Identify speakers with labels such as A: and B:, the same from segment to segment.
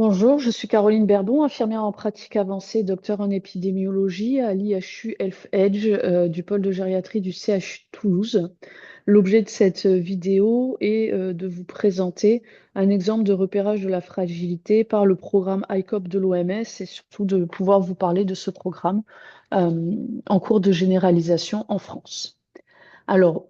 A: Bonjour, je suis Caroline Berdon, infirmière en pratique avancée, docteur en épidémiologie à l'IHU Health Edge du pôle de gériatrie du CHU de Toulouse. L'objet de cette vidéo est de vous présenter un exemple de repérage de la fragilité par le programme ICOP de l'OMS et surtout de pouvoir vous parler de ce programme en cours de généralisation en France. Alors,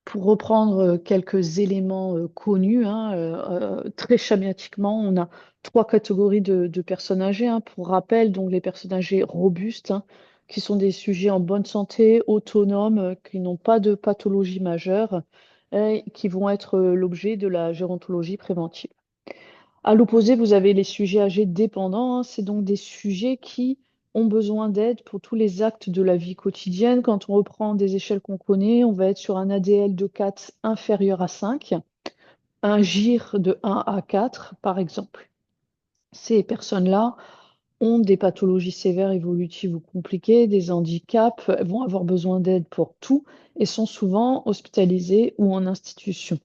A: pour reprendre quelques éléments connus, hein, très schématiquement, on a trois catégories de personnes âgées, hein. Pour rappel, donc les personnes âgées robustes, hein, qui sont des sujets en bonne santé, autonomes, qui n'ont pas de pathologie majeure, et qui vont être l'objet de la gérontologie préventive. À l'opposé, vous avez les sujets âgés dépendants, hein. C'est donc des sujets qui ont besoin d'aide pour tous les actes de la vie quotidienne. Quand on reprend des échelles qu'on connaît, on va être sur un ADL de 4 inférieur à 5, un GIR de 1 à 4, par exemple. Ces personnes-là ont des pathologies sévères, évolutives ou compliquées, des handicaps, vont avoir besoin d'aide pour tout et sont souvent hospitalisées ou en institution.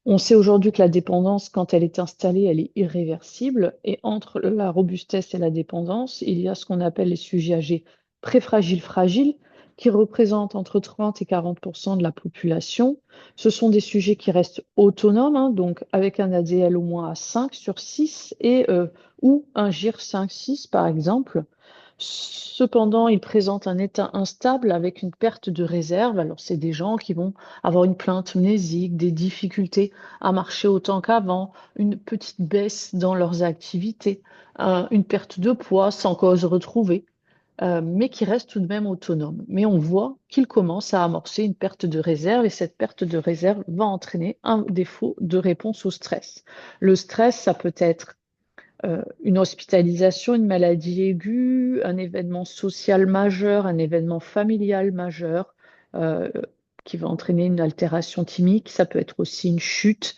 A: On sait aujourd'hui que la dépendance, quand elle est installée, elle est irréversible. Et entre la robustesse et la dépendance, il y a ce qu'on appelle les sujets âgés préfragiles fragiles, qui représentent entre 30 et 40% de la population. Ce sont des sujets qui restent autonomes, hein, donc avec un ADL au moins à 5 sur 6 ou un GIR 5-6 par exemple. Cependant, ils présentent un état instable avec une perte de réserve. Alors, c'est des gens qui vont avoir une plainte mnésique, des difficultés à marcher autant qu'avant, une petite baisse dans leurs activités, une perte de poids sans cause retrouvée, mais qui restent tout de même autonomes. Mais on voit qu'ils commencent à amorcer une perte de réserve et cette perte de réserve va entraîner un défaut de réponse au stress. Le stress, ça peut être une hospitalisation, une maladie aiguë, un événement social majeur, un événement familial majeur euh, qui va entraîner une altération thymique. Ça peut être aussi une chute.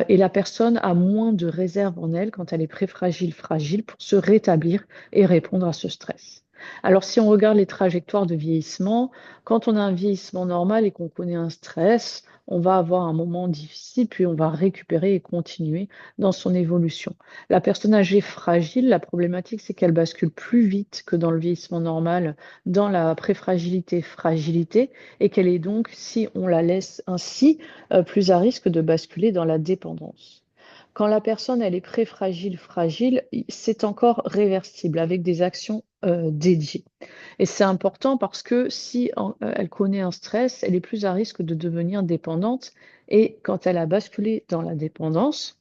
A: Et la personne a moins de réserve en elle quand elle est préfragile, fragile pour se rétablir et répondre à ce stress. Alors, si on regarde les trajectoires de vieillissement, quand on a un vieillissement normal et qu'on connaît un stress, on va avoir un moment difficile, puis on va récupérer et continuer dans son évolution. La personne âgée fragile, la problématique, c'est qu'elle bascule plus vite que dans le vieillissement normal, dans la préfragilité, fragilité, et qu'elle est donc, si on la laisse ainsi, plus à risque de basculer dans la dépendance. Quand la personne, elle est préfragile, fragile, c'est encore réversible avec des actions dédiées. Et c'est important parce que si elle connaît un stress, elle est plus à risque de devenir dépendante. Et quand elle a basculé dans la dépendance,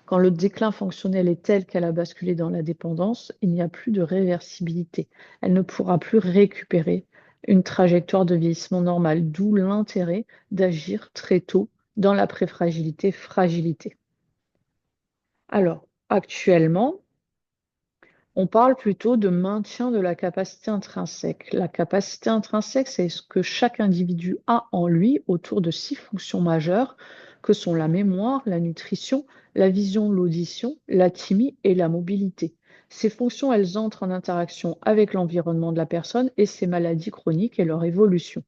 A: quand le déclin fonctionnel est tel qu'elle a basculé dans la dépendance, il n'y a plus de réversibilité. Elle ne pourra plus récupérer une trajectoire de vieillissement normale, d'où l'intérêt d'agir très tôt dans la préfragilité, fragilité. Alors, actuellement, on parle plutôt de maintien de la capacité intrinsèque. La capacité intrinsèque, c'est ce que chaque individu a en lui autour de 6 fonctions majeures que sont la mémoire, la nutrition, la vision, l'audition, la thymie et la mobilité. Ces fonctions, elles entrent en interaction avec l'environnement de la personne et ses maladies chroniques et leur évolution.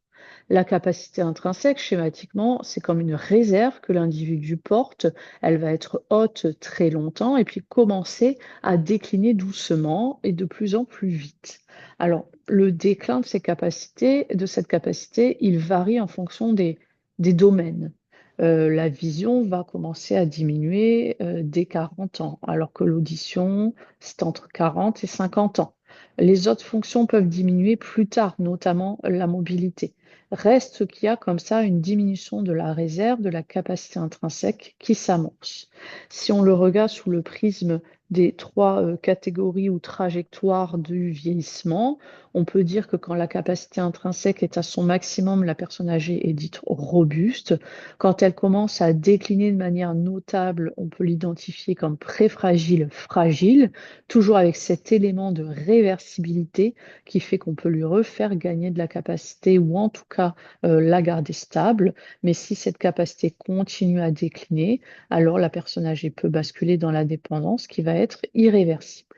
A: La capacité intrinsèque, schématiquement, c'est comme une réserve que l'individu porte. Elle va être haute très longtemps et puis commencer à décliner doucement et de plus en plus vite. Alors, le déclin de ces capacités, de cette capacité, il varie en fonction des domaines. La vision va commencer à diminuer dès 40 ans, alors que l'audition, c'est entre 40 et 50 ans. Les autres fonctions peuvent diminuer plus tard, notamment la mobilité. Reste qu'il y a comme ça une diminution de la réserve, de la capacité intrinsèque qui s'amorce. Si on le regarde sous le prisme des trois catégories ou trajectoires du vieillissement, on peut dire que quand la capacité intrinsèque est à son maximum, la personne âgée est dite robuste. Quand elle commence à décliner de manière notable, on peut l'identifier comme préfragile, fragile, toujours avec cet élément de réversibilité qui fait qu'on peut lui refaire gagner de la capacité ou en tout cas la garder stable. Mais si cette capacité continue à décliner, alors la personne âgée peut basculer dans la dépendance qui va être irréversible.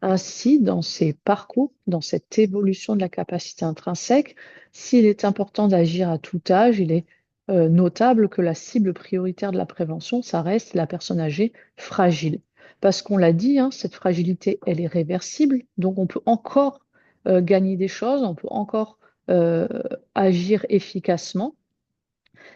A: Ainsi, dans ces parcours, dans cette évolution de la capacité intrinsèque, s'il est important d'agir à tout âge, il est notable que la cible prioritaire de la prévention, ça reste la personne âgée fragile. Parce qu'on l'a dit, hein, cette fragilité, elle est réversible, donc on peut encore gagner des choses, on peut encore euh, agir efficacement.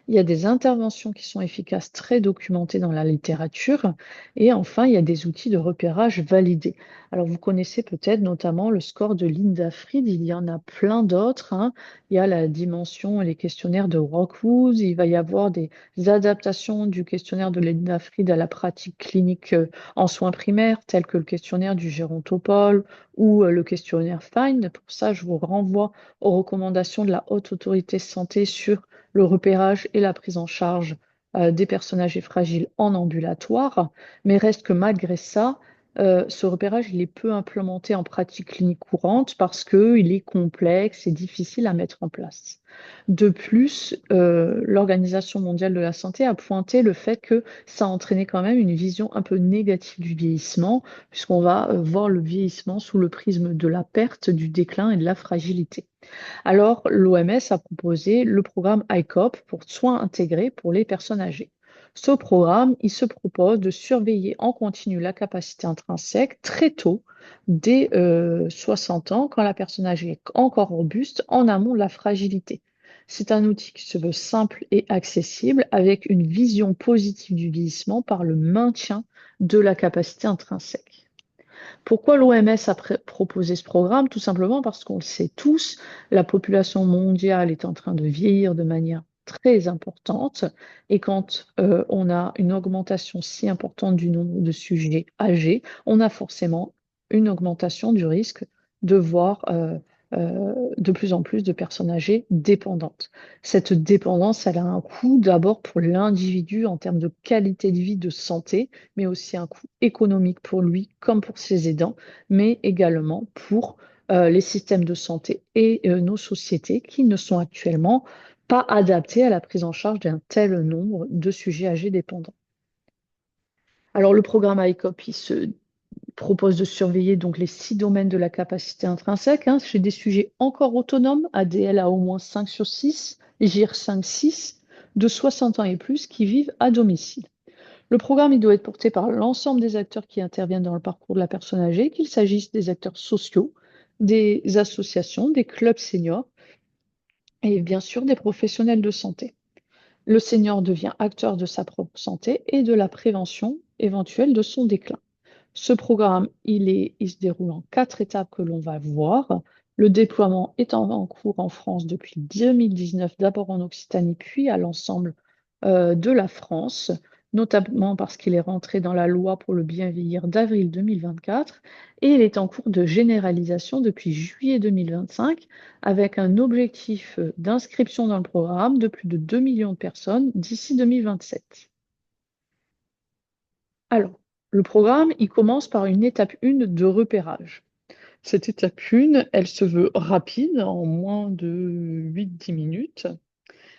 A: Il y a des interventions qui sont efficaces, très documentées dans la littérature. Et enfin, il y a des outils de repérage validés. Alors, vous connaissez peut-être notamment le score de Linda Fried. Il y en a plein d'autres, hein. Il y a la dimension, les questionnaires de Rockwood. Il va y avoir des adaptations du questionnaire de Linda Fried à la pratique clinique en soins primaires, tels que le questionnaire du Gérontopole ou le questionnaire FIND. Pour ça, je vous renvoie aux recommandations de la Haute Autorité de Santé sur le repérage et la prise en charge des personnes âgées fragiles en ambulatoire, mais reste que malgré ça, ce repérage, il est peu implémenté en pratique clinique courante parce qu'il est complexe et difficile à mettre en place. De plus, l'Organisation mondiale de la santé a pointé le fait que ça a entraîné quand même une vision un peu négative du vieillissement, puisqu'on va voir le vieillissement sous le prisme de la perte, du déclin et de la fragilité. Alors, l'OMS a proposé le programme ICOP pour soins intégrés pour les personnes âgées. Ce programme, il se propose de surveiller en continu la capacité intrinsèque très tôt, dès 60 ans, quand la personne âgée est encore robuste, en amont de la fragilité. C'est un outil qui se veut simple et accessible, avec une vision positive du vieillissement par le maintien de la capacité intrinsèque. Pourquoi l'OMS a proposé ce programme? Tout simplement parce qu'on le sait tous, la population mondiale est en train de vieillir de manière très importante. Et quand on a une augmentation si importante du nombre de sujets âgés, on a forcément une augmentation du risque de voir de plus en plus de personnes âgées dépendantes. Cette dépendance, elle a un coût d'abord pour l'individu en termes de qualité de vie, de santé, mais aussi un coût économique pour lui comme pour ses aidants, mais également pour les systèmes de santé et nos sociétés qui ne sont actuellement pas adaptés à la prise en charge d'un tel nombre de sujets âgés dépendants. Alors, le programme ICOP, il se propose de surveiller donc les 6 domaines de la capacité intrinsèque, hein, chez des sujets encore autonomes, ADL à au moins 5 sur 6, GIR 5-6, de 60 ans et plus, qui vivent à domicile. Le programme, il doit être porté par l'ensemble des acteurs qui interviennent dans le parcours de la personne âgée, qu'il s'agisse des acteurs sociaux, des associations, des clubs seniors et bien sûr des professionnels de santé. Le senior devient acteur de sa propre santé et de la prévention éventuelle de son déclin. Ce programme, il se déroule en 4 étapes que l'on va voir. Le déploiement est en cours en France depuis 2019, d'abord en Occitanie, puis à l'ensemble de la France, notamment parce qu'il est rentré dans la loi pour le bien vieillir d'avril 2024, et il est en cours de généralisation depuis juillet 2025, avec un objectif d'inscription dans le programme de plus de 2 millions de personnes d'ici 2027. Alors, le programme, il commence par une étape 1 de repérage. Cette étape 1, elle se veut rapide, en moins de 8-10 minutes.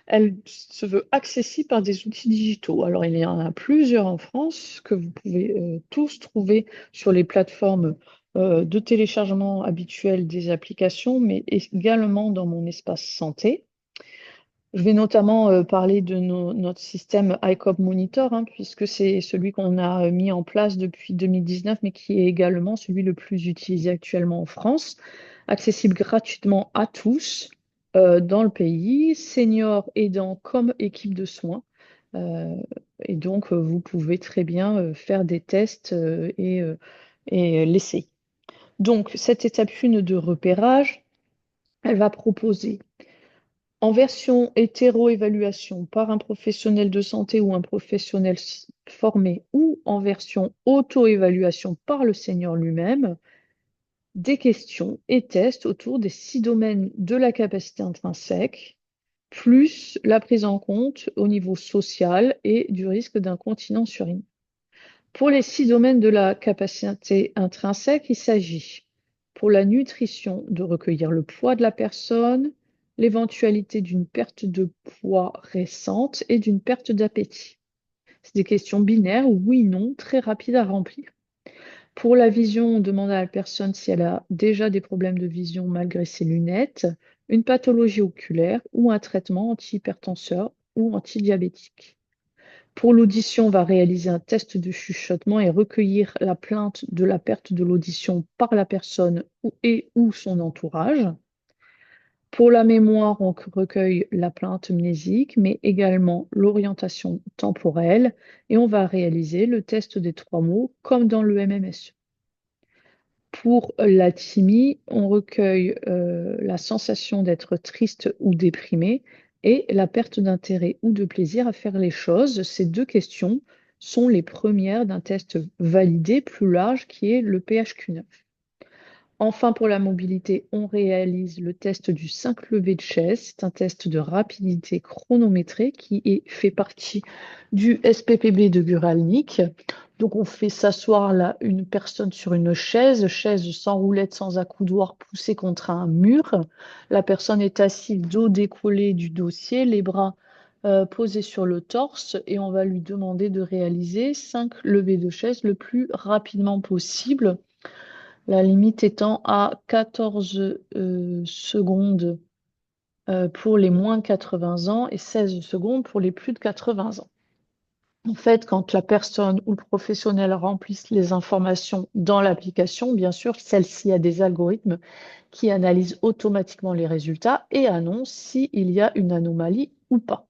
A: Elle se veut accessible par des outils digitaux. Alors, il y en a plusieurs en France que vous pouvez tous trouver sur les plateformes de téléchargement habituelles des applications, mais également dans mon espace santé. Je vais notamment parler de notre système ICOP Monitor, hein, puisque c'est celui qu'on a mis en place depuis 2019, mais qui est également celui le plus utilisé actuellement en France, accessible gratuitement à tous dans le pays, seniors, aidants comme équipe de soins. Euh, et donc, vous pouvez très bien faire des tests et l'essayer. Donc, cette étape 1 de repérage, elle va proposer en version hétéro-évaluation par un professionnel de santé ou un professionnel formé, ou en version auto-évaluation par le senior lui-même, des questions et tests autour des 6 domaines de la capacité intrinsèque, plus la prise en compte au niveau social et du risque d'incontinence urinaire. Pour les 6 domaines de la capacité intrinsèque, il s'agit pour la nutrition de recueillir le poids de la personne, l'éventualité d'une perte de poids récente et d'une perte d'appétit. C'est des questions binaires, oui, non, très rapides à remplir. Pour la vision, on demande à la personne si elle a déjà des problèmes de vision malgré ses lunettes, une pathologie oculaire ou un traitement antihypertenseur ou antidiabétique. Pour l'audition, on va réaliser un test de chuchotement et recueillir la plainte de la perte de l'audition par la personne ou son entourage. Pour la mémoire, on recueille la plainte mnésique, mais également l'orientation temporelle, et on va réaliser le test des 3 mots, comme dans le MMSE. Pour la thymie, on recueille la sensation d'être triste ou déprimé et la perte d'intérêt ou de plaisir à faire les choses. Ces 2 questions sont les premières d'un test validé plus large qui est le PHQ-9. Enfin, pour la mobilité, on réalise le test du 5 levées de chaise. C'est un test de rapidité chronométrée qui fait partie du SPPB de Guralnick. Donc, on fait s'asseoir là une personne sur une chaise sans roulette, sans accoudoir, poussée contre un mur. La personne est assise, dos décollé du dossier, les bras posés sur le torse, et on va lui demander de réaliser 5 levées de chaise le plus rapidement possible. La limite étant à 14 secondes pour les moins de 80 ans et 16 secondes pour les plus de 80 ans. En fait, quand la personne ou le professionnel remplissent les informations dans l'application, bien sûr, celle-ci a des algorithmes qui analysent automatiquement les résultats et annoncent s'il y a une anomalie ou pas.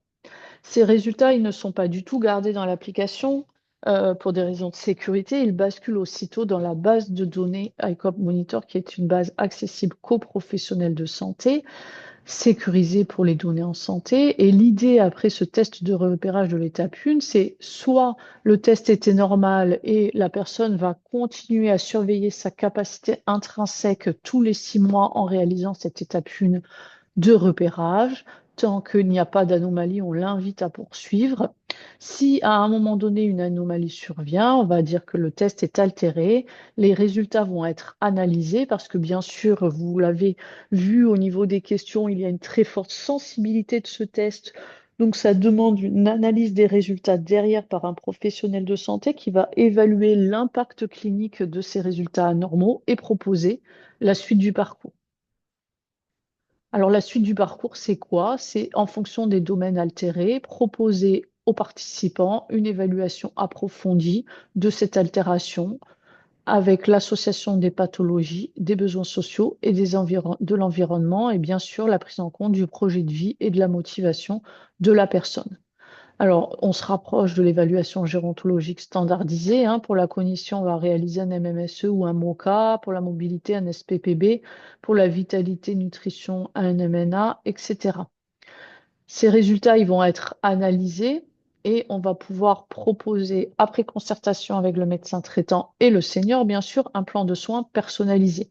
A: Ces résultats, ils ne sont pas du tout gardés dans l'application pour des raisons de sécurité. Ils basculent aussitôt dans la base de données ICOP Monitor, qui est une base accessible qu'aux professionnels de santé, sécurisée pour les données en santé. Et l'idée, après ce test de repérage de l'étape 1, c'est soit le test était normal et la personne va continuer à surveiller sa capacité intrinsèque tous les 6 mois en réalisant cette étape 1 de repérage. Tant qu'il n'y a pas d'anomalie, on l'invite à poursuivre. Si à un moment donné une anomalie survient, on va dire que le test est altéré. Les résultats vont être analysés parce que bien sûr, vous l'avez vu au niveau des questions, il y a une très forte sensibilité de ce test. Donc ça demande une analyse des résultats derrière par un professionnel de santé qui va évaluer l'impact clinique de ces résultats anormaux et proposer la suite du parcours. Alors, la suite du parcours, c'est quoi? C'est en fonction des domaines altérés, proposer aux participants une évaluation approfondie de cette altération avec l'association des pathologies, des besoins sociaux et de l'environnement et bien sûr la prise en compte du projet de vie et de la motivation de la personne. Alors, on se rapproche de l'évaluation gérontologique standardisée, hein. Pour la cognition, on va réaliser un MMSE ou un MOCA. Pour la mobilité, un SPPB. Pour la vitalité, nutrition, un MNA, etc. Ces résultats, ils vont être analysés et on va pouvoir proposer, après concertation avec le médecin traitant et le senior, bien sûr, un plan de soins personnalisé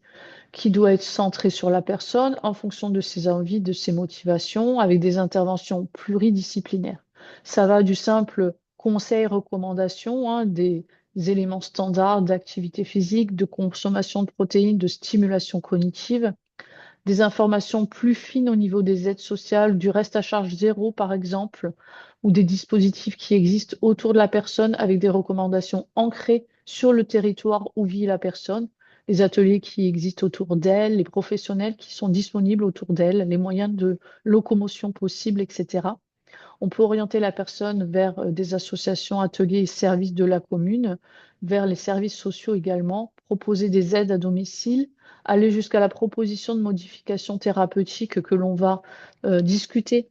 A: qui doit être centré sur la personne en fonction de ses envies, de ses motivations, avec des interventions pluridisciplinaires. Ça va du simple conseil, recommandation, hein, des éléments standards d'activité physique, de consommation de protéines, de stimulation cognitive, des informations plus fines au niveau des aides sociales, du reste à charge zéro, par exemple, ou des dispositifs qui existent autour de la personne avec des recommandations ancrées sur le territoire où vit la personne, les ateliers qui existent autour d'elle, les professionnels qui sont disponibles autour d'elle, les moyens de locomotion possibles, etc. On peut orienter la personne vers des associations, ateliers et services de la commune, vers les services sociaux également, proposer des aides à domicile, aller jusqu'à la proposition de modifications thérapeutiques que l'on va discuter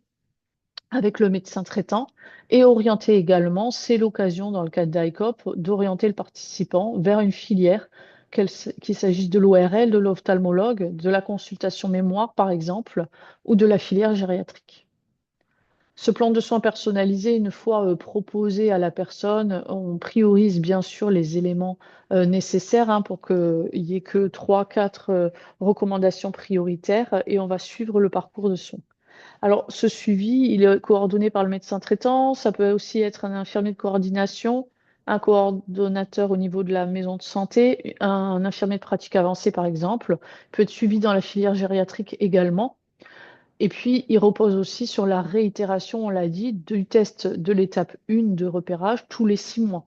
A: avec le médecin traitant et orienter également, c'est l'occasion dans le cadre d'ICOP, d'orienter le participant vers une filière, qu'il s'agisse de l'ORL, de l'ophtalmologue, de la consultation mémoire par exemple, ou de la filière gériatrique. Ce plan de soins personnalisé, une fois proposé à la personne, on priorise bien sûr les éléments nécessaires hein, pour qu'il n'y ait que 3, 4 recommandations prioritaires et on va suivre le parcours de soins. Alors, ce suivi, il est coordonné par le médecin traitant, ça peut aussi être un infirmier de coordination, un coordonnateur au niveau de la maison de santé, un infirmier de pratique avancée par exemple, peut être suivi dans la filière gériatrique également. Et puis, il repose aussi sur la réitération, on l'a dit, du test de l'étape 1 de repérage tous les 6 mois.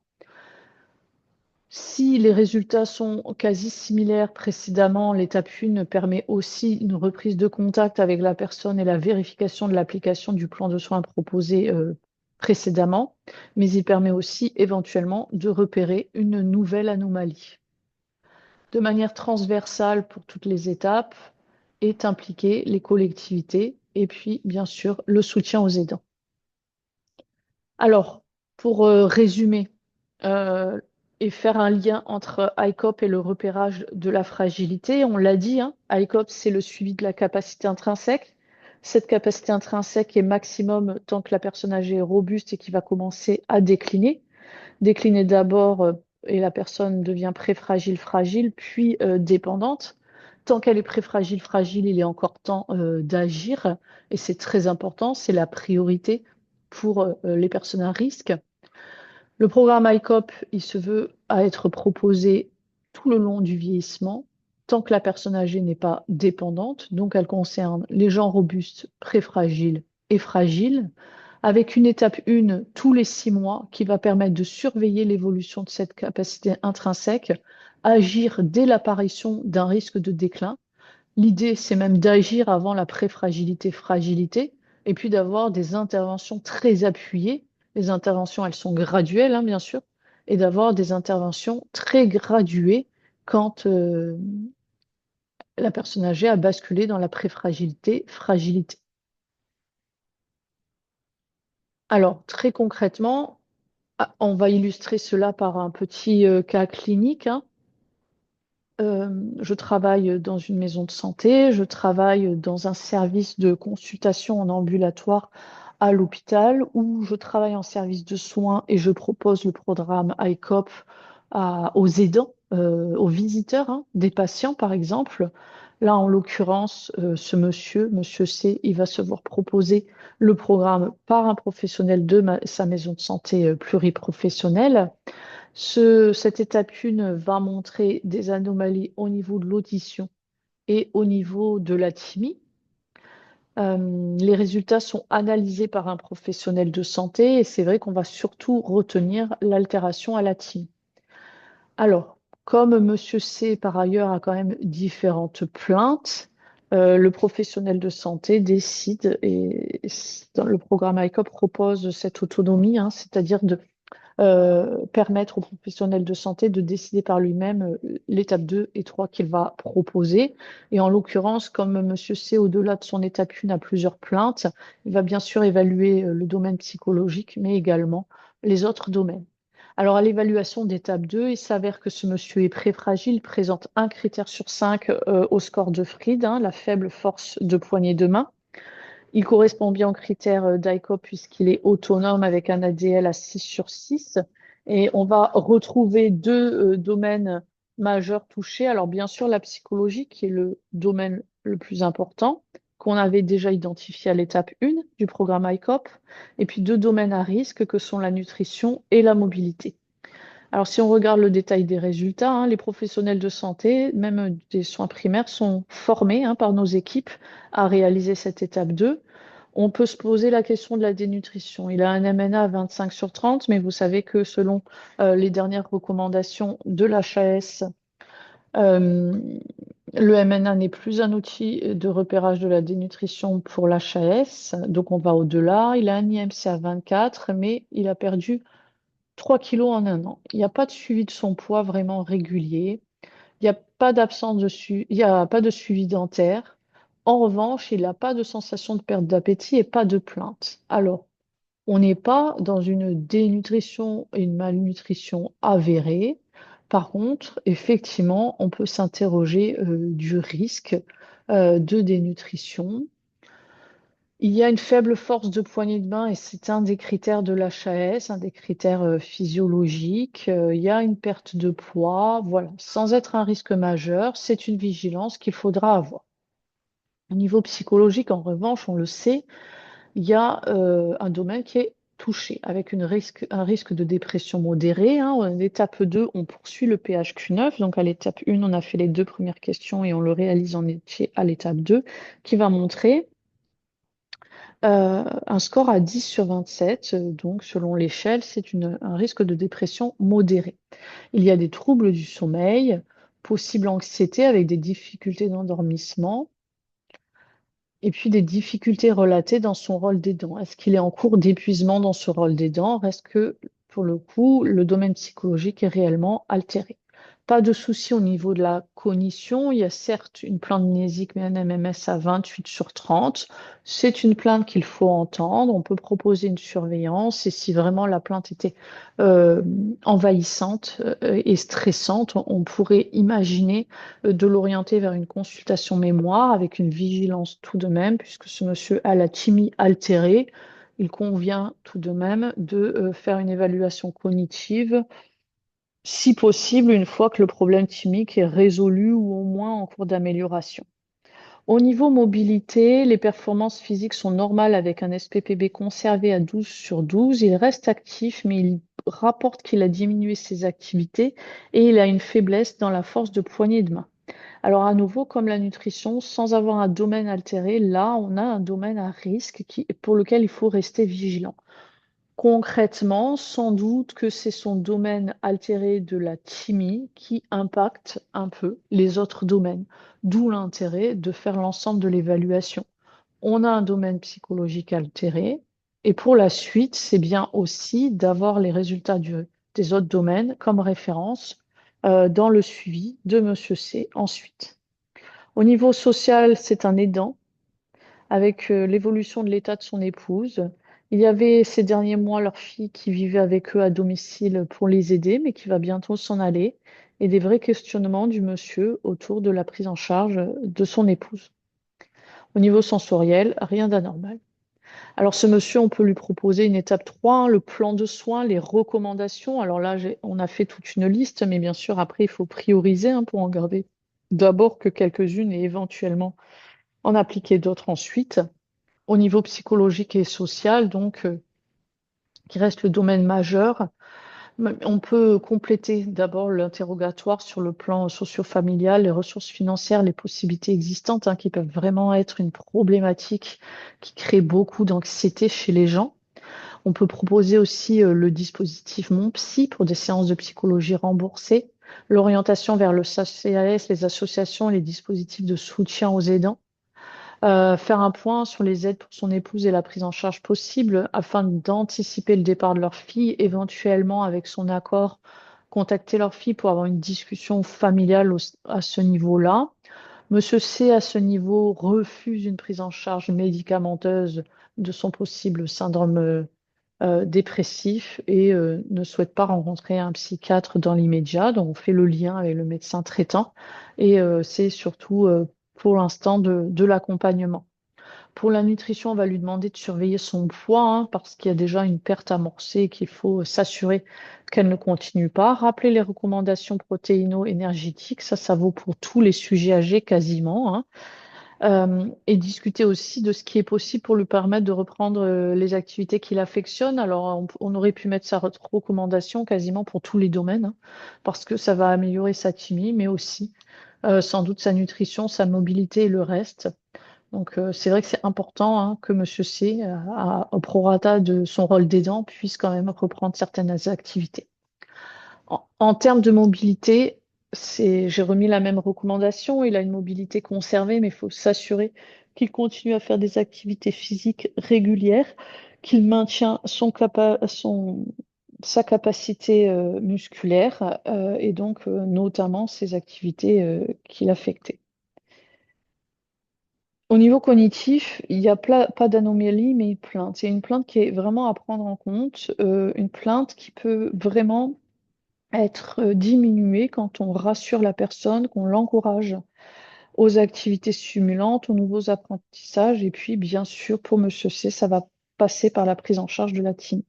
A: Si les résultats sont quasi similaires précédemment, l'étape 1 permet aussi une reprise de contact avec la personne et la vérification de l'application du plan de soins proposé précédemment, mais il permet aussi éventuellement de repérer une nouvelle anomalie. De manière transversale pour toutes les étapes, est impliqué les collectivités et puis bien sûr le soutien aux aidants. Alors, pour résumer euh, et faire un lien entre ICOP et le repérage de la fragilité, on l'a dit, hein, ICOP, c'est le suivi de la capacité intrinsèque. Cette capacité intrinsèque est maximum tant que la personne âgée est robuste et qui va commencer à décliner. Décliner d'abord et la personne devient préfragile, fragile, puis dépendante. Tant qu'elle est préfragile, fragile, il est encore temps d'agir et c'est très important, c'est la priorité pour les personnes à risque. Le programme ICOP, il se veut à être proposé tout le long du vieillissement, tant que la personne âgée n'est pas dépendante. Donc, elle concerne les gens robustes, préfragiles et fragiles, avec une étape 1 tous les 6 mois qui va permettre de surveiller l'évolution de cette capacité intrinsèque, agir dès l'apparition d'un risque de déclin. L'idée, c'est même d'agir avant la préfragilité, fragilité, et puis d'avoir des interventions très appuyées. Les interventions, elles sont graduelles, hein, bien sûr, et d'avoir des interventions très graduées quand la personne âgée a basculé dans la préfragilité, fragilité. Alors, très concrètement, on va illustrer cela par un petit cas clinique, hein. Je travaille dans une maison de santé, je travaille dans un service de consultation en ambulatoire à l'hôpital, où je travaille en service de soins et je propose le programme ICOP aux aidants, aux visiteurs, hein, des patients par exemple. Là, en l'occurrence, ce monsieur C, il va se voir proposer le programme par un professionnel de sa maison de santé pluriprofessionnelle. Cette étape 1 va montrer des anomalies au niveau de l'audition et au niveau de la thymie. Les résultats sont analysés par un professionnel de santé et c'est vrai qu'on va surtout retenir l'altération à la thymie. Alors, comme Monsieur C, par ailleurs, a quand même différentes plaintes, le professionnel de santé décide, et dans le programme ICOP propose cette autonomie, hein, c'est-à-dire de permettre au professionnel de santé de décider par lui-même l'étape 2 et 3 qu'il va proposer. Et en l'occurrence, comme Monsieur C, au-delà de son étape 1, a plusieurs plaintes, il va bien sûr évaluer le domaine psychologique, mais également les autres domaines. Alors, à l'évaluation d'étape 2, il s'avère que ce monsieur est préfragile, présente un critère sur 5 au score de Fried, hein, la faible force de poignée de main. Il correspond bien aux critères d'ICOP puisqu'il est autonome avec un ADL à 6 sur 6. Et on va retrouver deux domaines majeurs touchés. Alors bien sûr, la psychologie qui est le domaine le plus important qu'on avait déjà identifié à l'étape 1 du programme ICOP. Et puis deux domaines à risque que sont la nutrition et la mobilité. Alors si on regarde le détail des résultats, hein, les professionnels de santé, même des soins primaires, sont formés, hein, par nos équipes à réaliser cette étape 2. On peut se poser la question de la dénutrition. Il a un MNA à 25 sur 30, mais vous savez que selon les dernières recommandations de l'HAS, euh, le MNA n'est plus un outil de repérage de la dénutrition pour l'HAS, donc on va au-delà. Il a un IMC à 24, mais il a perdu 3 kilos en un an. Il n'y a pas de suivi de son poids vraiment régulier. Il n'y a pas d'absence il y a pas de suivi dentaire. En revanche, il n'a pas de sensation de perte d'appétit et pas de plainte. Alors, on n'est pas dans une dénutrition et une malnutrition avérée. Par contre, effectivement, on peut s'interroger du risque de dénutrition. Il y a une faible force de poignée de main et c'est un des critères de l'HAS, un des critères physiologiques. Il y a une perte de poids, voilà, sans être un risque majeur, c'est une vigilance qu'il faudra avoir. Au niveau psychologique, en revanche, on le sait, il y a un domaine qui est touché avec un risque de dépression modérée, hein. En étape 2, on poursuit le PHQ-9. Donc à l'étape 1, on a fait les deux premières questions et on le réalise en entier à l'étape 2, qui va montrer un score à 10 sur 27, donc selon l'échelle, c'est un risque de dépression modéré. Il y a des troubles du sommeil, possible anxiété avec des difficultés d'endormissement. Et puis des difficultés relatées dans son rôle d'aidant. Est-ce qu'il est en cours d'épuisement dans ce rôle d'aidant? Reste que, pour le coup, le domaine psychologique est réellement altéré. Pas de souci au niveau de la cognition. Il y a certes une plainte mnésique, mais un MMS à 28 sur 30. C'est une plainte qu'il faut entendre. On peut proposer une surveillance. Et si vraiment la plainte était euh, envahissante et stressante, on pourrait imaginer de l'orienter vers une consultation mémoire avec une vigilance tout de même, puisque ce monsieur a la thymie altérée. Il convient tout de même de faire une évaluation cognitive, si possible, une fois que le problème thymique est résolu ou au moins en cours d'amélioration. Au niveau mobilité, les performances physiques sont normales avec un SPPB conservé à 12 sur 12. Il reste actif, mais il rapporte qu'il a diminué ses activités et il a une faiblesse dans la force de poignée de main. Alors à nouveau, comme la nutrition, sans avoir un domaine altéré, là, on a un domaine à risque pour lequel il faut rester vigilant. Concrètement, sans doute que c'est son domaine altéré de la thymie qui impacte un peu les autres domaines, d'où l'intérêt de faire l'ensemble de l'évaluation. On a un domaine psychologique altéré, et pour la suite, c'est bien aussi d'avoir les résultats des autres domaines comme référence dans le suivi de Monsieur C ensuite. Au niveau social, c'est un aidant avec l'évolution de l'état de son épouse. Il y avait ces derniers mois leur fille qui vivait avec eux à domicile pour les aider, mais qui va bientôt s'en aller, et des vrais questionnements du monsieur autour de la prise en charge de son épouse. Au niveau sensoriel, rien d'anormal. Alors ce monsieur, on peut lui proposer une étape 3, hein, le plan de soins, les recommandations. Alors là, on a fait toute une liste, mais bien sûr, après, il faut prioriser hein, pour en garder d'abord que quelques-unes et éventuellement en appliquer d'autres ensuite. Au niveau psychologique et social, donc, qui reste le domaine majeur, on peut compléter d'abord l'interrogatoire sur le plan socio-familial, les ressources financières, les possibilités existantes, hein, qui peuvent vraiment être une problématique qui crée beaucoup d'anxiété chez les gens. On peut proposer aussi le dispositif Mon Psy pour des séances de psychologie remboursées, l'orientation vers le CAS, les associations, les dispositifs de soutien aux aidants. Faire un point sur les aides pour son épouse et la prise en charge possible afin d'anticiper le départ de leur fille, éventuellement avec son accord, contacter leur fille pour avoir une discussion familiale à ce niveau-là. Monsieur C, à ce niveau, refuse une prise en charge médicamenteuse de son possible syndrome dépressif et ne souhaite pas rencontrer un psychiatre dans l'immédiat. Donc, on fait le lien avec le médecin traitant et c'est surtout pour l'instant de l'accompagnement. Pour la nutrition, on va lui demander de surveiller son poids hein, parce qu'il y a déjà une perte amorcée et qu'il faut s'assurer qu'elle ne continue pas. Rappeler les recommandations protéino-énergétiques, ça vaut pour tous les sujets âgés quasiment, hein. Et discuter aussi de ce qui est possible pour lui permettre de reprendre les activités qu'il affectionne. Alors, on aurait pu mettre sa recommandation quasiment pour tous les domaines, hein, parce que ça va améliorer sa chimie, mais aussi sans doute sa nutrition, sa mobilité et le reste. Donc, c'est vrai que c'est important hein, que Monsieur C, au prorata de son rôle d'aidant, puisse quand même reprendre certaines activités. En termes de mobilité, j'ai remis la même recommandation. Il a une mobilité conservée, mais il faut s'assurer qu'il continue à faire des activités physiques régulières, qu'il maintient sa capacité musculaire et donc notamment ses activités qu'il affectait. Au niveau cognitif, il n'y a pas d'anomalie, mais une plainte. C'est une plainte qui est vraiment à prendre en compte, une plainte qui peut vraiment être diminuée quand on rassure la personne, qu'on l'encourage aux activités stimulantes, aux nouveaux apprentissages. Et puis, bien sûr, pour Monsieur C, ça va passer par la prise en charge de la team.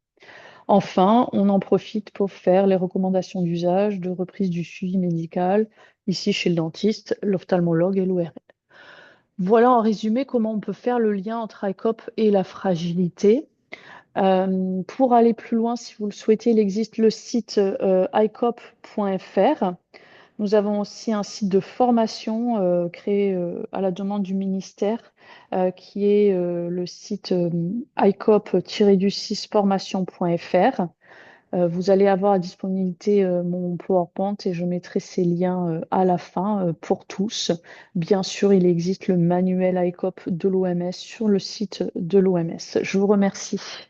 A: Enfin, on en profite pour faire les recommandations d'usage, de reprise du suivi médical, ici chez le dentiste, l'ophtalmologue et l'ORL. Voilà en résumé comment on peut faire le lien entre ICOP et la fragilité. Pour aller plus loin, si vous le souhaitez, il existe le site icop.fr. Nous avons aussi un site de formation créé à la demande du ministère, qui est le site icop-formation.fr. Vous allez avoir à disponibilité mon PowerPoint et je mettrai ces liens à la fin pour tous. Bien sûr, il existe le manuel ICOP de l'OMS sur le site de l'OMS. Je vous remercie.